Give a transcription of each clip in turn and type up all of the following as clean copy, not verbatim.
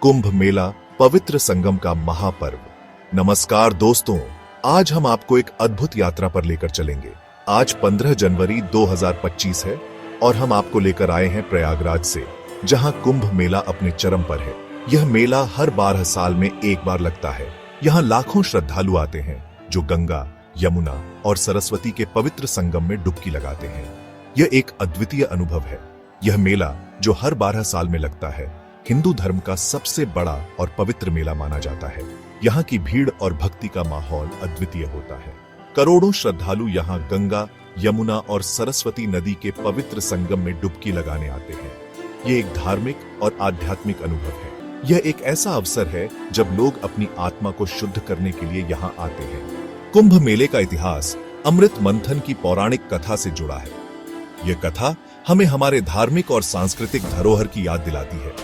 कुंभ मेला पवित्र संगम का महापर्व। नमस्कार दोस्तों, आज हम आपको एक अद्भुत यात्रा पर लेकर चलेंगे। आज 15 जनवरी 2025 है और हम आपको लेकर आए हैं प्रयागराज से, जहां कुंभ मेला अपने चरम पर है। यह मेला हर 12 साल में एक बार लगता है। यहाँ लाखों श्रद्धालु आते हैं जो गंगा, यमुना और सरस्वती के पवित्र संगम में डुबकी लगाते हैं। यह एक अद्वितीय अनुभव है। यह मेला जो हर 12 साल में लगता है, हिंदू धर्म का सबसे बड़ा और पवित्र मेला माना जाता है। यहाँ की भीड़ और भक्ति का माहौल अद्वितीय होता है। करोड़ों श्रद्धालु यहाँ गंगा, यमुना और सरस्वती नदी के पवित्र संगम में डुबकी लगाने आते हैं। ये एक धार्मिक और आध्यात्मिक अनुभव है। यह एक ऐसा अवसर है जब लोग अपनी आत्मा को शुद्ध करने के लिए यहाँ आते हैं। कुंभ मेले का इतिहास अमृत मंथन की पौराणिक कथा से जुड़ा है। यह कथा हमें हमारे धार्मिक और सांस्कृतिक धरोहर की याद दिलाती है।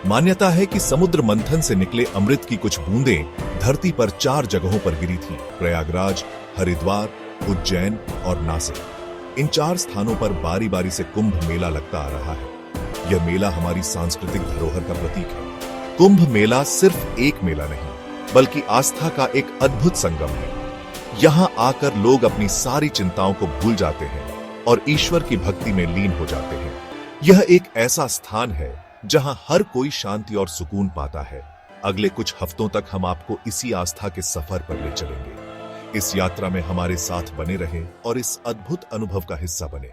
मान्यता है कि समुद्र मंथन से निकले अमृत की कुछ बूंदें धरती पर 4 जगहों पर गिरी थीं: प्रयागराज, हरिद्वार, उज्जैन और नासिक। इन 4 स्थानों पर बारी बारी से कुंभ मेला लगता आ रहा है। यह मेला हमारी सांस्कृतिक धरोहर का प्रतीक है। कुंभ मेला सिर्फ एक मेला नहीं, बल्कि आस्था का एक अद्भुत संगम है। यहाँ आकर लोग अपनी सारी चिंताओं को भूल जाते हैं और ईश्वर की भक्ति में लीन हो जाते हैं। यह एक ऐसा स्थान है जहां हर कोई शांति और सुकून पाता है। अगले कुछ हफ्तों तक हम आपको इसी आस्था के सफर पर ले चलेंगे। इस यात्रा में हमारे साथ बने रहें और इस अद्भुत अनुभव का हिस्सा बने।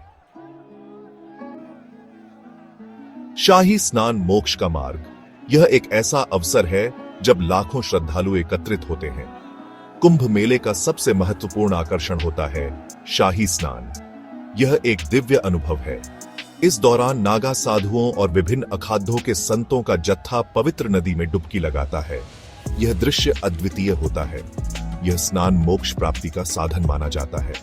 शाही स्नान मोक्ष का मार्ग। यह एक ऐसा अवसर है जब लाखों श्रद्धालु एकत्रित होते हैं। कुंभ मेले का सबसे महत्वपूर्ण आकर्षण होता है शाही स्नान। यह एक दिव्य अनुभव है। इस दौरान नागा साधुओं और विभिन्न अखाड़ों के संतों का जत्था पवित्र नदी में डुबकी लगाता है। यह दृश्य अद्वितीय होता है। यह स्नान मोक्ष प्राप्ति का साधन माना जाता है।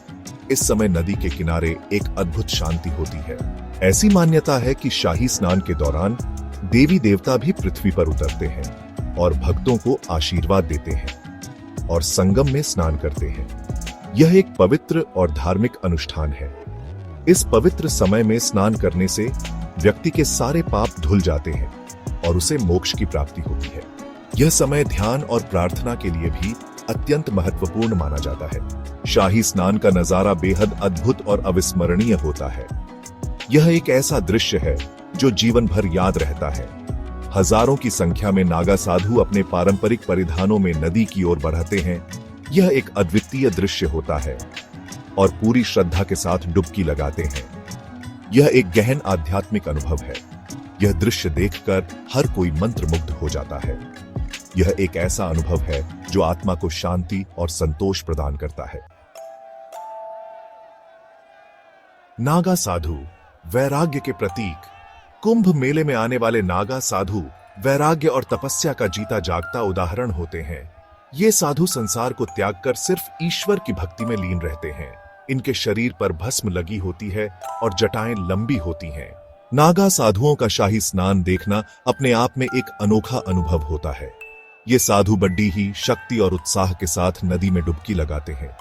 इस समय नदी के किनारे एक अद्भुत शांति होती है। ऐसी मान्यता है कि शाही स्नान के दौरान देवी देवता भी पृथ्वी पर उतरते हैं और भक्तों को आशीर्वाद देते हैं और संगम में स्नान करते हैं। यह एक पवित्र और धार्मिक अनुष्ठान है। इस पवित्र समय में स्नान करने से व्यक्ति के सारे पाप धुल जाते हैं और उसे मोक्ष की प्राप्ति होती है। यह समय ध्यान और प्रार्थना के लिए भी अत्यंत महत्वपूर्ण माना जाता है। शाही स्नान का नजारा बेहद अद्भुत और अविस्मरणीय होता है। यह एक ऐसा दृश्य है जो जीवन भर याद रहता है। हजारों की संख्या में नागा साधु अपने पारंपरिक परिधानों में नदी की ओर बढ़ते हैं। यह एक अद्वितीय दृश्य होता है और पूरी श्रद्धा के साथ डुबकी लगाते हैं। यह एक गहन आध्यात्मिक अनुभव है। यह दृश्य देखकर हर कोई मंत्रमुग्ध हो जाता है। यह एक ऐसा अनुभव है जो आत्मा को शांति और संतोष प्रदान करता है। नागा साधु वैराग्य के प्रतीक। कुंभ मेले में आने वाले नागा साधु वैराग्य और तपस्या का जीता जागता उदाहरण होते हैं। ये साधु संसार को त्याग कर सिर्फ ईश्वर की भक्ति में लीन रहते हैं। इनके शरीर पर भस्म लगी होती है और जटाएं लंबी होती हैं। नागा साधुओं का शाही स्नान देखना अपने आप में एक अनोखा अनुभव होता है। ये साधु बड्डी ही शक्ति और उत्साह के साथ नदी में डुबकी लगाते हैं।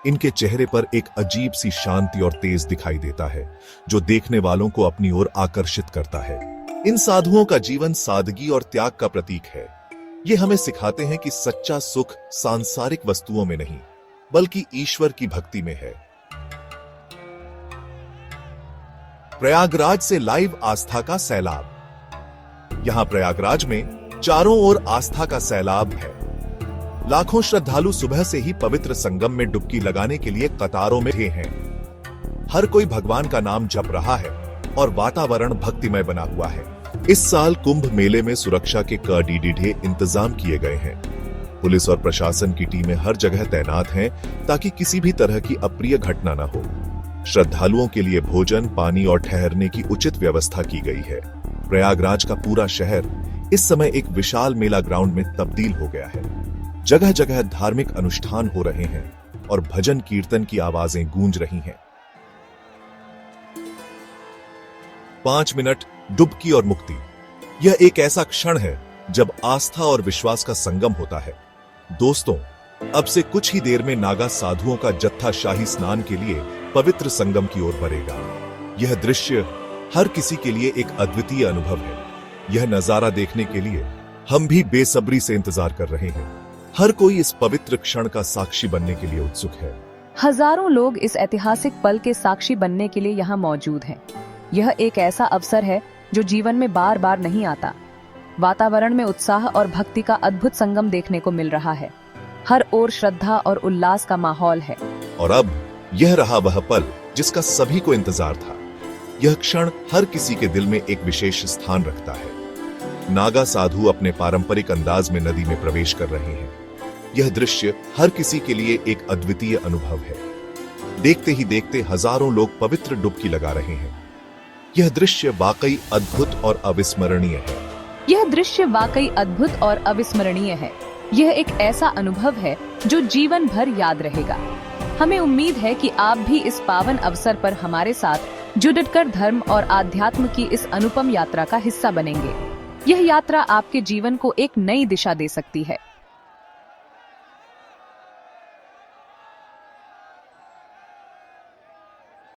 इनके चेहरे पर एक अजीब सी शांति और तेज दिखाई देता है जो देखने वालों को अपनी ओर आकर्षित करता है। इन साधुओं का जीवन सादगी और त्याग का प्रतीक है। ये हमें सिखाते हैं कि सच्चा सुख सांसारिक वस्तुओं में नहीं, बल्कि ईश्वर की भक्ति में है। प्रयागराज से लाइव आस्था का सैलाब। यहां प्रयागराज में चारों ओर आस्था का सैलाब है। लाखों श्रद्धालु सुबह से ही पवित्र संगम में डुबकी लगाने के लिए कतारों में हैं। हर कोई भगवान का नाम जप रहा है और वातावरण भक्तिमय बना हुआ है। इस साल कुंभ मेले में सुरक्षा के कड़े इंतजाम किए गए हैं। पुलिस और प्रशासन की टीमें हर जगह तैनात हैं ताकि किसी भी तरह की अप्रिय घटना न हो। श्रद्धालुओं के लिए भोजन, पानी और ठहरने की उचित व्यवस्था की गई है। प्रयागराज का पूरा शहर इस समय एक विशाल मेला ग्राउंड में तब्दील हो गया है। जगह जगह धार्मिक अनुष्ठान हो रहे हैं और भजन कीर्तन की आवाजें गूंज रही हैं। 5 मिनट डुबकी और मुक्ति। यह एक ऐसा क्षण है जब आस्था और विश्वास का संगम होता है। दोस्तों, अब से कुछ ही देर में नागा साधुओं का जत्था शाही स्नान के लिए पवित्र संगम की ओर बढ़ेगा। यह दृश्य हर किसी के लिए एक अद्वितीय अनुभव है। यह नजारा देखने के लिए हम भी बेसब्री से इंतजार कर रहे हैं। हर कोई इस पवित्र क्षण का साक्षी बनने के लिए उत्सुक है। हजारों लोग इस ऐतिहासिक पल के साक्षी बनने के लिए यहाँ मौजूद हैं। यह एक ऐसा अवसर है जो जीवन में बार बार नहीं आता। वातावरण में उत्साह और भक्ति का अद्भुत संगम देखने को मिल रहा है। हर ओर श्रद्धा और उल्लास का माहौल है। और अब यह रहा वह पल जिसका सभी को इंतजार था। यह क्षण हर किसी के दिल में एक विशेष स्थान रखता है। नागा साधु अपने पारंपरिक अंदाज में नदी में प्रवेश कर रहे हैं। यह दृश्य हर किसी के लिए एक अद्वितीय अनुभव है। देखते ही देखते हजारों लोग पवित्र डुबकी लगा रहे हैं। यह दृश्य वाकई अद्भुत और अविस्मरणीय है। यह दृश्य वाकई अद्भुत और अविस्मरणीय है। यह एक ऐसा अनुभव है जो जीवन भर याद रहेगा। हमें उम्मीद है कि आप भी इस पावन अवसर पर हमारे साथ जुड़कर धर्म और आध्यात्म की इस अनुपम यात्रा का हिस्सा बनेंगे। यह यात्रा आपके जीवन को एक नई दिशा दे सकती है।